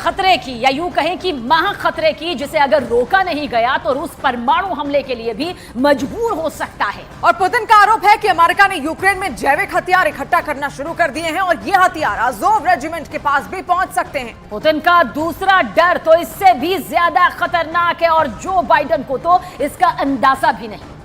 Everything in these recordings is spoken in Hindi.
खतरे की, या यूं कहें कि महा खतरे की, जिसे अगर रोका नहीं गया तो रूस परमाणु हमले के लिए भी मजबूर हो सकता है। और पुतिन का आरोप है कि अमेरिका ने यूक्रेन में जैविक हथियार इकट्ठा करना शुरू कर दिए हैं और ये हथियार अज़ोव रेजिमेंट के पास भी पहुंच सकते हैं। पुतिन का दूसरा डर तो इससे भी ज्यादा खतरनाक है और जो बाइडेन को तो इसका अंदाजा भी नहीं।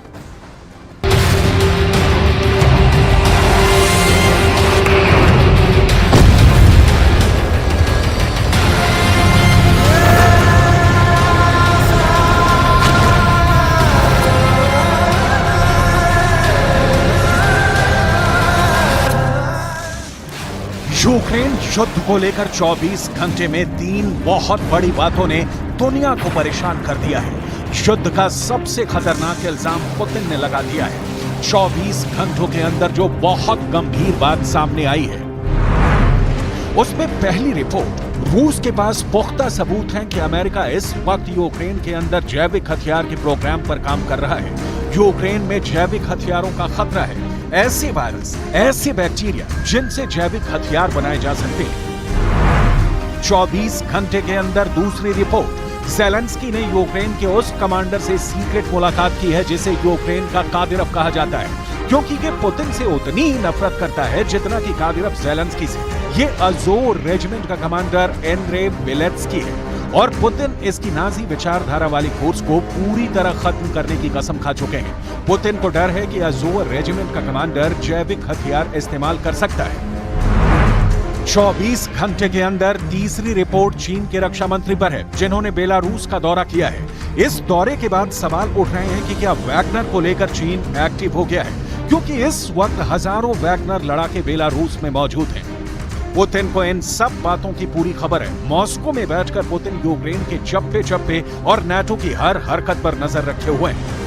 यूक्रेन युद्ध को लेकर 24 घंटे में 3 बहुत बड़ी बातों ने दुनिया को परेशान कर दिया है। युद्ध का सबसे खतरनाक इल्जाम पुतिन ने लगा दिया है। 24 घंटों के अंदर जो बहुत गंभीर बात सामने आई है, उसमें पहली रिपोर्ट, रूस के पास पुख्ता सबूत हैं कि अमेरिका इस वक्त यूक्रेन के अंदर जैविक हथियार के प्रोग्राम पर काम कर रहा है। यूक्रेन में जैविक हथियारों का खतरा है। ऐसे वायरस, ऐसे बैक्टीरिया जिनसे जैविक हथियार बनाए जा सकते हैं। 24 घंटे के अंदर दूसरी रिपोर्ट, ज़ेलेंस्की ने यूक्रेन के उस कमांडर से सीक्रेट मुलाकात की है जिसे यूक्रेन का कादिरव कहा जाता है, क्योंकि ये पुतिन से उतनी ही नफरत करता है जितना कि कादिरव ज़ेलेंस्की से। ये अज़ोव रेजिमेंट का कमांडर एंड्रे बिलेत्स्की है और पुतिन इसकी नाजी विचारधारा वाली फोर्स को पूरी तरह खत्म करने की कसम खा चुके हैं। पुतिन को डर है कि अज़ोव रेजिमेंट का कमांडर जैविक हथियार इस्तेमाल कर सकता है। 24 घंटे के अंदर तीसरी रिपोर्ट चीन के रक्षा मंत्री पर है, जिन्होंने बेलारूस का दौरा किया है। इस दौरे के बाद सवाल उठ रहे हैं कि क्या वैगनर को लेकर चीन एक्टिव हो गया है, क्योंकि इस वक्त हजारों वैगनर लड़ाके बेलारूस में मौजूद हैं। पुतिन को इन सब बातों की पूरी खबर है। मॉस्को में बैठकर पुतिन यूक्रेन के चप्पे चप्पे और नाटो की हर हरकत पर नजर रखे हुए हैं।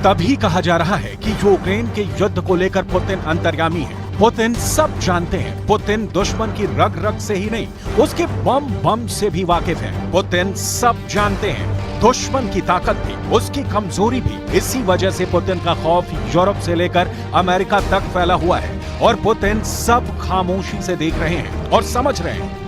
तभी कहा जा रहा है कि यूक्रेन के युद्ध को लेकर पुतिन अंतर्यामी है। पुतिन सब जानते हैं। पुतिन दुश्मन की रग रग से ही नहीं, उसके बम बम से भी वाकिफ है। पुतिन सब जानते हैं, दुश्मन की ताकत भी, उसकी कमजोरी भी। इसी वजह से पुतिन का खौफ यूरोप से लेकर अमेरिका तक फैला हुआ है और पुतिन सब खामोशी से देख रहे हैं और समझ रहे हैं।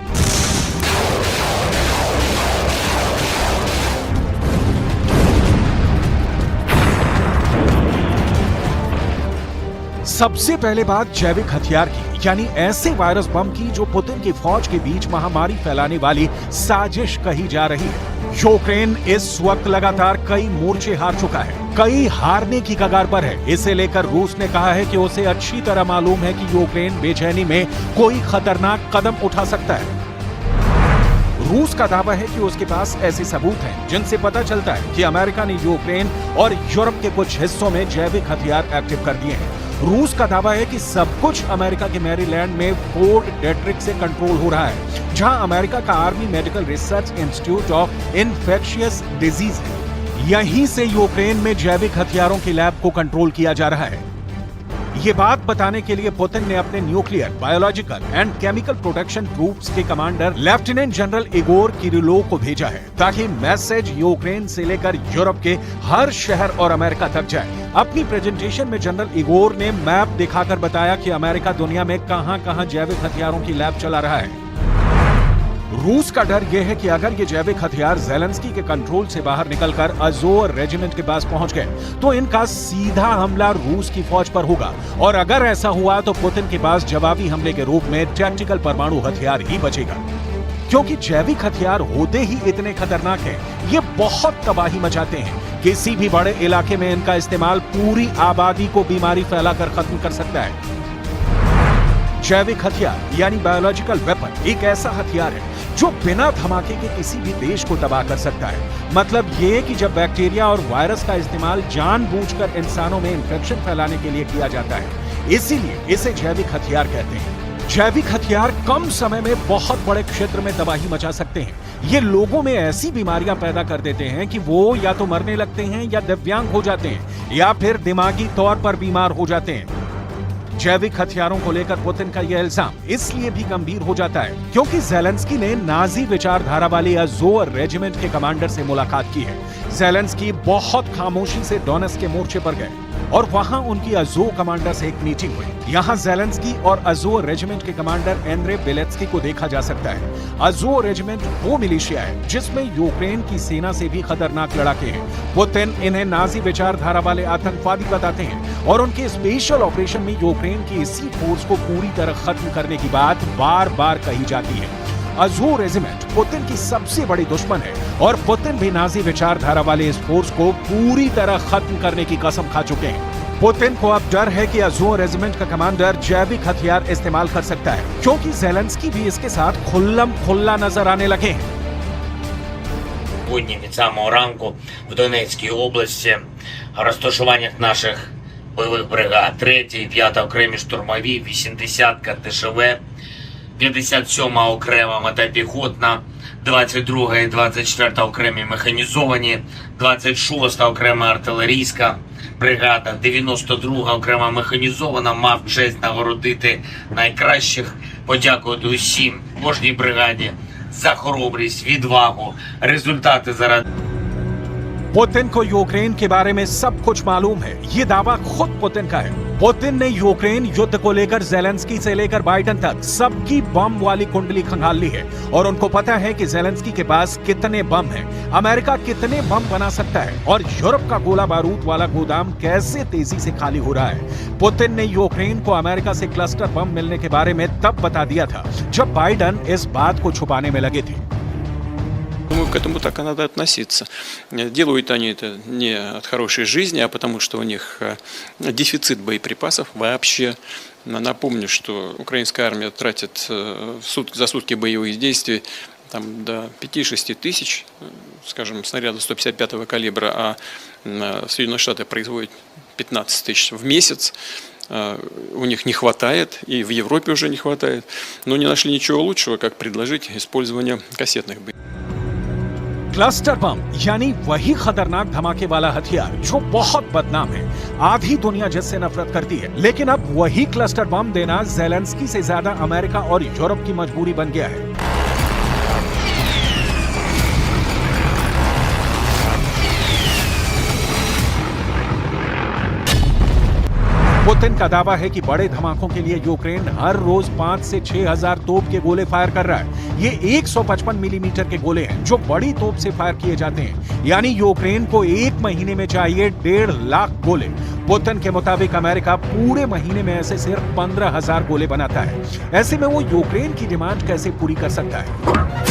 सबसे पहले बात जैविक हथियार की, यानी ऐसे वायरस बम की जो पुतिन की फौज के बीच महामारी फैलाने वाली साजिश कही जा रही है। यूक्रेन इस वक्त लगातार कई मोर्चे हार चुका है, कई हारने की कगार पर है। इसे लेकर रूस ने कहा है कि उसे अच्छी तरह मालूम है कि यूक्रेन बेचैनी में कोई खतरनाक कदम उठा सकता है। रूस का दावा है कि उसके पास ऐसे सबूत हैं जिनसे पता चलता है कि अमेरिका ने यूक्रेन और यूरोप के कुछ हिस्सों में जैविक हथियार एक्टिव कर दिए हैं। रूस का दावा है कि सब कुछ अमेरिका के मैरीलैंड में फोर्ट डेट्रिक से कंट्रोल हो रहा है, जहां अमेरिका का army medical research institute of infectious disease है। यहीं से यूक्रेन में जैविक हथियारों की लैब को कंट्रोल किया जा रहा है। ये बात बताने के लिए पुतिन ने अपने nuclear, biological and chemical protection troops के commander lieutenant general Igor Kirillov को भेजा है, ताकि मैसेज यूक्रेन से लेकर यूरोप के हर शहर और अमेरिका तक जाए। अपनी प्रेजेंटेशन में जनरल इगोर ने मैप दिखाकर बताया कि अमेरिका दुनिया में कहां-कहां जैविक हथियारों की लैब चला रहा है। रूस का डर यह है कि अगर ये जैविक हथियार ज़ेलेंस्की के कंट्रोल से बाहर निकलकर अज़ोव रेजिमेंट के पास पहुंच गए तो इनका सीधा हमला रूस की फौज पर होगा, और अगर ऐसा हुआ तो पुतिन के पास जवाबी हमले के रूप में टैक्टिकल परमाणु हथियार ही बचेगा। क्योंकि जैविक हथियार होते ही इतने खतरनाक हैं, ये बहुत तबाही मचाते हैं। किसी भी बड़े इलाके में इनका इस्तेमाल पूरी आबादी को बीमारी फैलाकर खत्म कर सकता है। जैविक हथियार यानी बायोलॉजिकल वेपन एक ऐसा हथियार है जो बिना धमाके के किसी भी देश को तबाह कर सकता है। मतलब ये कि जब बैक्टीरिया और वायरस का इस्तेमाल जानबूझकर इंसानों में इंफेक्शन फैलाने के लिए किया जाता है, इसीलिए इसे जैविक हथियार कहते हैं। जैविक हथियार कम समय में बहुत बड़े क्षेत्र में तबाही मचा सकते हैं। ये लोगों में ऐसी बीमारियां पैदा कर देते हैं कि वो या तो मरने लगते हैं या दिव्यांग हो जाते हैं या फिर दिमागी तौर पर बीमार हो जाते हैं। जैविक हथियारों को लेकर पुतिन का यह इल्जाम इसलिए भी गंभीर हो जाता है क्योंकि ज़ेलेंस्की ने नाजी विचारधारा वाले अज़ोव रेजिमेंट के कमांडर से मुलाकात की है। ज़ेलेंस्की बहुत खामोशी से डोनेट्स्क के मोर्चे पर गए। और वहां उनकी अजोव कमांडर से एक मीटिंग हुई। यहां ज़ेलेंस्की और अजोव रेजिमेंट के कमांडर एंड्रे बेलेत्स्की को देखा जा सकता है। अजोव रेजिमेंट वो मिलिशिया है जिसमें यूक्रेन की सेना से भी खतरनाक लड़ाके हैं। पुतिन इन्हें नाजी विचारधारा वाले आतंकवादी बताते हैं और उनके स्पेशल ऑपरेशन में यूक्रेन की इसी फोर्स को पूरी तरह खत्म करने की बात बार बार कही जाती है। अजोव रेजिमेंट पुतिन की सबसे बड़ी दुश्मन है और पुतिन भी नाजी विचारधारा वाले इस फोर्स को पूरी तरह खत्म करने की कसम खा चुके हैं। पुतिन को अब डर है कि अजोव रेजिमेंट का कमांडर जैविक हथियार इस्तेमाल कर सकता है, क्योंकि ज़ेलेंस्की भी इसके साथ खुल्लम खुल्ला नजर आने लगे हैं। Сьогодні від самого ранку в Донецькій області в розташуваннях наших бойових бригад 3-й і 5-та окремі штурмові, 80-ка ТШВ, 57-ма окрема мотопіхотна, 22-га і 24-та окремі механізовані, 26-та окрема артилерійська бригада, 92-га окрема механізована. Мав честь нагородити найкращих, подякувати усім, кожній бригаді за хоробрість, відвагу, результати заради. पुतिन को यूक्रेन के बारे में सब कुछ मालूम है। ये दावा खुद पुतिन का है। पुतिन ने यूक्रेन युद्ध को लेकर ज़ेलेंस्की से लेकर बाइडेन तक सबकी बम वाली कुंडली खंगाल ली है और उनको पता है कि ज़ेलेंस्की के पास कितने बम हैं, अमेरिका कितने बम बना सकता है और यूरोप का गोला बारूद वाला गोदाम कैसे तेजी से खाली हो रहा है। पुतिन ने यूक्रेन को अमेरिका से क्लस्टर बम मिलने के बारे में तब बता दिया था जब बाइडेन इस बात को छुपाने में लगे थे। Думаю, к этому так и надо относиться. Делают они это не от хорошей жизни, а потому что у них дефицит боеприпасов вообще. Напомню, что украинская армия тратит за сутки боевых действий там, до 5-6 тысяч, скажем, снарядов 155-го калибра, а Соединенные Штаты производят 15 тысяч в месяц. У них не хватает, и в Европе уже не хватает, но не нашли ничего лучшего, как предложить использование кассетных боеприпасов. क्लस्टर बम यानी वही खतरनाक धमाके वाला हथियार जो बहुत बदनाम है, आधी दुनिया जिससे नफरत करती है, लेकिन अब वही क्लस्टर बम देना ज़ेलेंस्की से ज्यादा अमेरिका और यूरोप की मजबूरी बन गया है। पुतिन का दावा है कि बड़े धमाकों के लिए यूक्रेन हर रोज 5 से 6 हजार तोप के गोले फायर कर रहा है। ये 155 मिलीमीटर के गोले हैं जो बड़ी तोप से फायर किए जाते हैं, यानी यूक्रेन को एक महीने में चाहिए 1.5 लाख गोले। पुतिन के मुताबिक अमेरिका पूरे महीने में ऐसे सिर्फ 15,000 गोले बनाता है। ऐसे में वो यूक्रेन की डिमांड कैसे पूरी कर सकता है?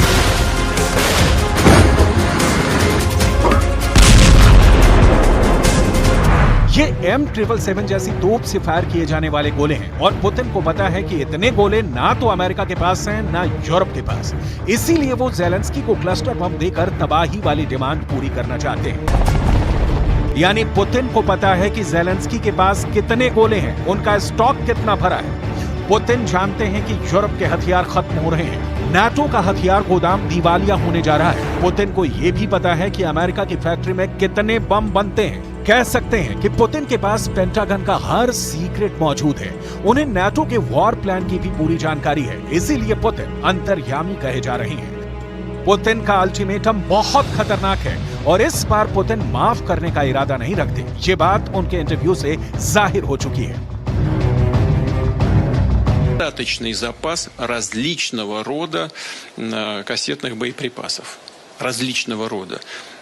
ये M777 जैसी तोप से फायर किए जाने वाले गोले हैं और पुतिन को पता है कि इतने गोले ना तो अमेरिका के पास हैं ना यूरोप के पास। इसीलिए वो ज़ेलेंस्की को क्लस्टर बम देकर तबाही वाली डिमांड पूरी करना चाहते हैं। यानी पुतिन को पता है कि ज़ेलेंस्की के पास कितने गोले हैं, उनका स्टॉक कितना भरा है। पुतिन जानते हैं कि यूरोप के हथियार खत्म हो रहे हैं, नाटो का हथियार गोदाम दिवालिया होने जा रहा है। पुतिन को यह भी पता है कि अमेरिका की फैक्ट्री में कितने बम बनते हैं। कह सकते हैं कि पुतिन के पास पेंटागन का हर सीक्रेट मौजूद है। उन्हें नाटो के वॉर प्लान की भी पूरी जानकारी है, इसीलिए पुतिन अंतर्यामी कहे जा रहे हैं। पुतिन का अल्टीमेटम बहुत खतरनाक है और इस बार पुतिन माफ करने का इरादा नहीं रखते। ये बात उनके इंटरव्यू से जाहिर हो चुकी है। Достаточный запас различного рода кассетных боеприпасов. Различного рода.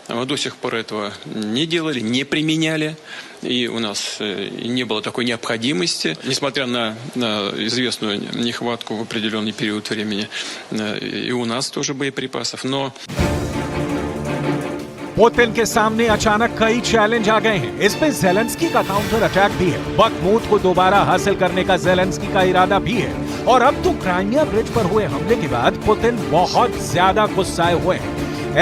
Мы до сих пор этого не делали, не применяли, и у нас не было такой необходимости, несмотря на известную нехватку в определенный период времени, и у нас тоже боеприпасов, но... पुतिन के सामने अचानक कई चैलेंज आ गए हैं। इसमें ज़ेलेंस्की का काउंटर अटैक भी है, बखमूत को दोबारा हासिल करने का ज़ेलेंस्की का इरादा भी है और अब तो क्राइमिया ब्रिज पर हुए हमले के बाद पुतिन बहुत ज्यादा गुस्साए हुए हैं।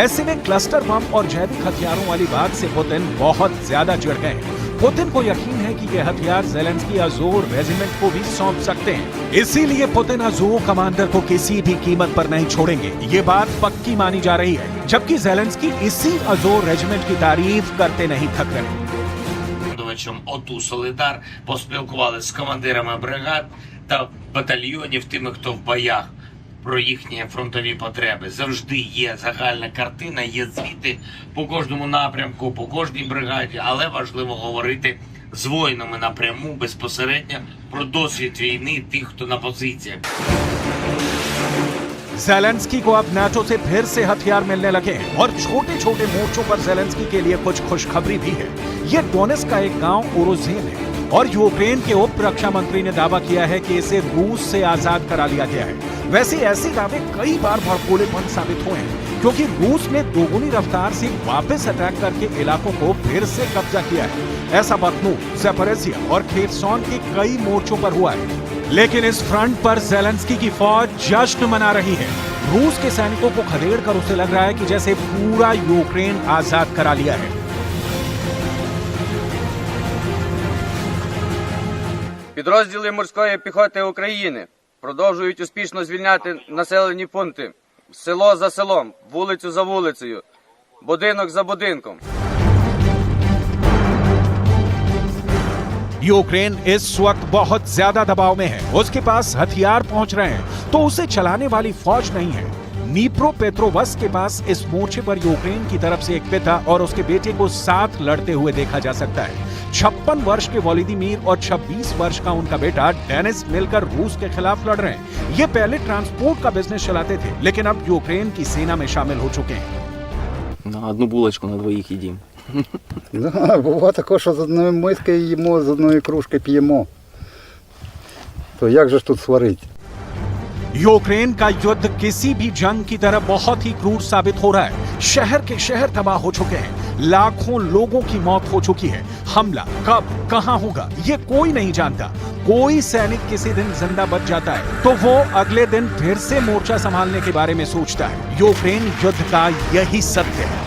ऐसे में क्लस्टर बम और जैविक हथियारों वाली बात से पुतिन बहुत ज्यादा चिढ़ गए हैं। पुतिन को यकीन है कि ये हथियार ज़ेलेंस्की अज़ोव रेजिमेंट को भी सौंप सकते हैं, इसीलिए पुतिन अज़ोव कमांडर को किसी भी कीमत पर नहीं छोड़ेंगे। ये बात पक्की मानी जा रही है, जबकि ज़ेलेंस्की इसी अज़ोव रेजिमेंट की तारीफ करते नहीं थक रहे। ОТУ «Солидар» поспілкувалися з командирами бригад та батальйонів, тими, хто в боях, про їхні фронтові потреби. Завжди є загальна картина, є звіти по кожному напрямку, по кожній бригаді, але важливо говорити з воїнами напряму, безпосередньо, про досвід війни тих, хто на позиціях. जेलेंस्की को अब नाटो से फिर से हथियार मिलने लगे हैं और छोटे छोटे मोर्चों पर जेलेंस्की के लिए कुछ खुशखबरी भी है। ये डोनेट्स्क का एक गांव ओरोजेन है और यूक्रेन के उप रक्षा मंत्री ने दावा किया है कि इसे रूस से आजाद करा लिया गया है। वैसे ऐसे दावे कई बार भड़कोलेपन साबित हुए हैं क्योंकि रूस ने दोगुनी रफ्तार से वापस अटैक करके इलाकों को फिर से कब्जा किया है। ऐसा बखनूर, ज़पोरिज़िया और खेरसोन के कई मोर्चों पर हुआ है। लेकिन इस फ्रंट पर जेलेंस्की की फौज जश्न मना रही है। रूस के सैनिकों को खदेड़कर उसे लग रहा है कि जैसे पूरा यूक्रेन आजाद करा लिया है। Підрозділи морської піхоти України продовжують успішно звільняти населені пункти село за селом, вулицю за вулицею, будинок за будинком. यूक्रेन इस वक्त बहुत ज्यादा दबाव में है। उसके पास हथियार पहुंच रहे हैं तो उसे चलाने वाली फौज नहीं है। नीप्रोपेट्रोवस्क के पास इस मोर्चे पर यूक्रेन की तरफ से एक पिता और उसके बेटे को साथ लड़ते हुए देखा जा सकता है। 56 वर्ष के वोलोदिमीर और 26 वर्ष का उनका बेटा डेनिस मिलकर रूस के खिलाफ लड़ रहे हैं। ये पहले ट्रांसपोर्ट का बिजनेस चलाते थे लेकिन अब यूक्रेन की सेना में शामिल हो चुके हैं। На одну булочку на двоїх їдім. Да, буває таке, що з одної миски їмо, з одної кружки п'ємо. То як же ж тут сварити? यूक्रेन का युद्ध किसी भी जंग की तरह बहुत ही क्रूर साबित हो रहा है। शहर के शहर तबाह हो चुके हैं, लाखों लोगों की मौत हो चुकी है। हमला कब कहां होगा ये कोई नहीं जानता। कोई सैनिक किसी दिन जिंदा बच जाता है तो वो अगले दिन फिर से मोर्चा संभालने के बारे में सोचता है। यूक्रेन युद्ध का यही सत्य है।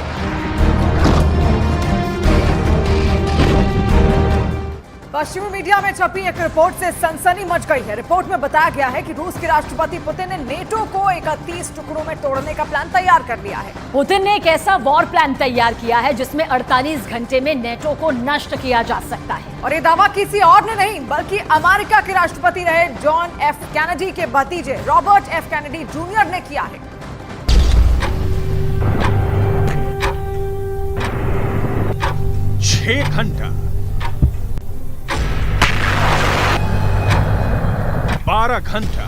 पश्चिमी मीडिया में छपी एक रिपोर्ट से सनसनी मच गई है। रिपोर्ट में बताया गया है कि रूस के राष्ट्रपति पुतिन ने नेटो को 31 टुकड़ों में तोड़ने का प्लान तैयार कर लिया है। पुतिन ने एक ऐसा वॉर प्लान तैयार किया है जिसमें 48 घंटे में नेटो को नष्ट किया जा सकता है। और ये दावा किसी और ने नहीं बल्कि अमेरिका के राष्ट्रपति रहे जॉन एफ कैनेडी के भतीजे रॉबर्ट एफ कैनेडी जूनियर ने किया है। 6 घंटा 12 घंटा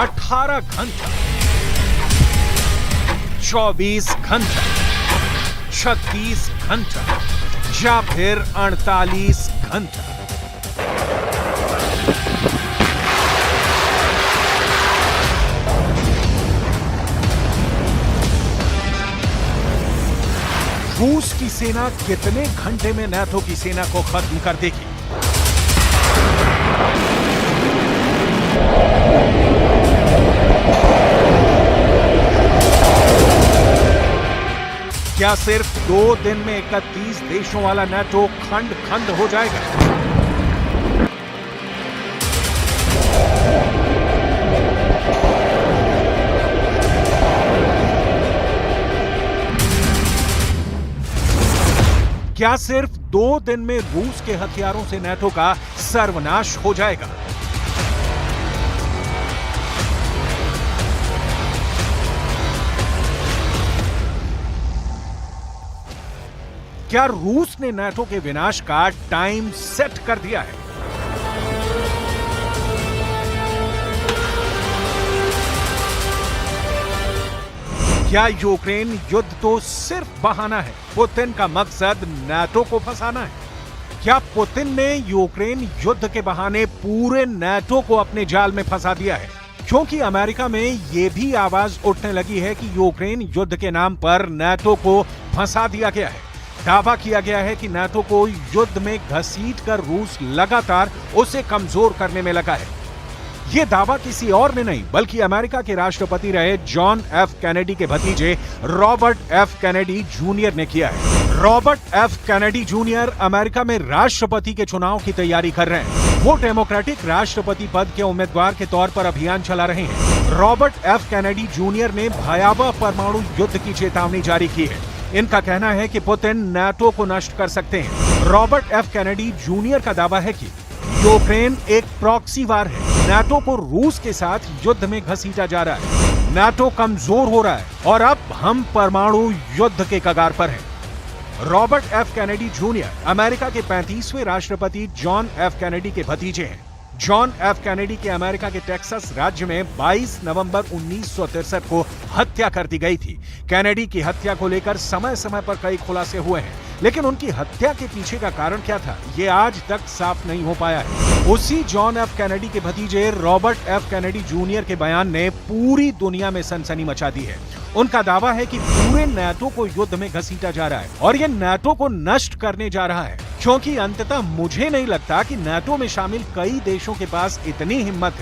18 घंटा 24 घंटा 36 घंटा या फिर 48 घंटा। रूस की सेना कितने घंटे में नाटो की सेना को खत्म कर देगी? क्या सिर्फ 2 दिन में 31 देशों वाला नाटो खंड खंड हो जाएगा? क्या सिर्फ 2 दिन में रूस के हथियारों से नाटो का सर्वनाश हो जाएगा? क्या रूस ने नाटो के विनाश का टाइम सेट कर दिया है? क्या यूक्रेन युद्ध तो सिर्फ बहाना है? पुतिन का मकसद नाटो को फंसाना है? क्या पुतिन ने यूक्रेन युद्ध के बहाने पूरे नाटो को अपने जाल में फंसा दिया है? क्योंकि अमेरिका में यह भी आवाज उठने लगी है कि यूक्रेन युद्ध के नाम पर नाटो को फंसा दिया गया है। दावा किया गया है कि नाटो को युद्ध में घसीटकर रूस लगातार उसे कमजोर करने में लगा है। यह दावा किसी और ने नहीं बल्कि अमेरिका के राष्ट्रपति रहे जॉन एफ कैनेडी के भतीजे रॉबर्ट एफ कैनेडी जूनियर ने किया है। Robert F Kennedy junior America में राष्ट्रपति के चुनाव की तैयारी कर रहे हैं। वो डेमोक्रेटिक राष्ट्रपति पद के उम्मीदवार के तौर पर अभियान चला रहे हैं। रॉबर्ट एफ कैनेडी जूनियर ने भयावह परमाणु युद्ध की चेतावनी जारी की है। इनका कहना है कि पुतिन नाटो को नष्ट कर सकते हैं। रॉबर्ट एफ कैनेडी जूनियर का दावा है कि यूक्रेन एक प्रॉक्सी वार है। नाटो को रूस के साथ युद्ध में घसीटा जा रहा है। नाटो कमजोर हो रहा है और अब हम परमाणु युद्ध के कगार पर हैं। Robert F Kennedy junior America के 35वें राष्ट्रपति जॉन एफ कैनेडी के भतीजे हैं। जॉन एफ कैनेडी के अमेरिका के टेक्सास राज्य में 22 नवंबर 1963 को हत्या कर दी गई थी। कैनेडी की हत्या को लेकर समय समय पर कई खुलासे हुए हैं, लेकिन उनकी हत्या के पीछे का कारण क्या था, ये आज तक साफ नहीं हो पाया है। उसी जॉन एफ कैनेडी के भतीजे रॉबर्ट एफ कैनेडी जूनियर के बयान ने पूरी दुनिया में सनसनी मचा दी है। उनका दावा है कि पूरे नाटो को युद्ध में घसीटा जा रहा है और ये नाटो को नष्ट करने जा रहा है, क्योंकि अंततः मुझे नहीं लगता कि नाटो में शामिल कई देशों के पास इतनी हिम्मत है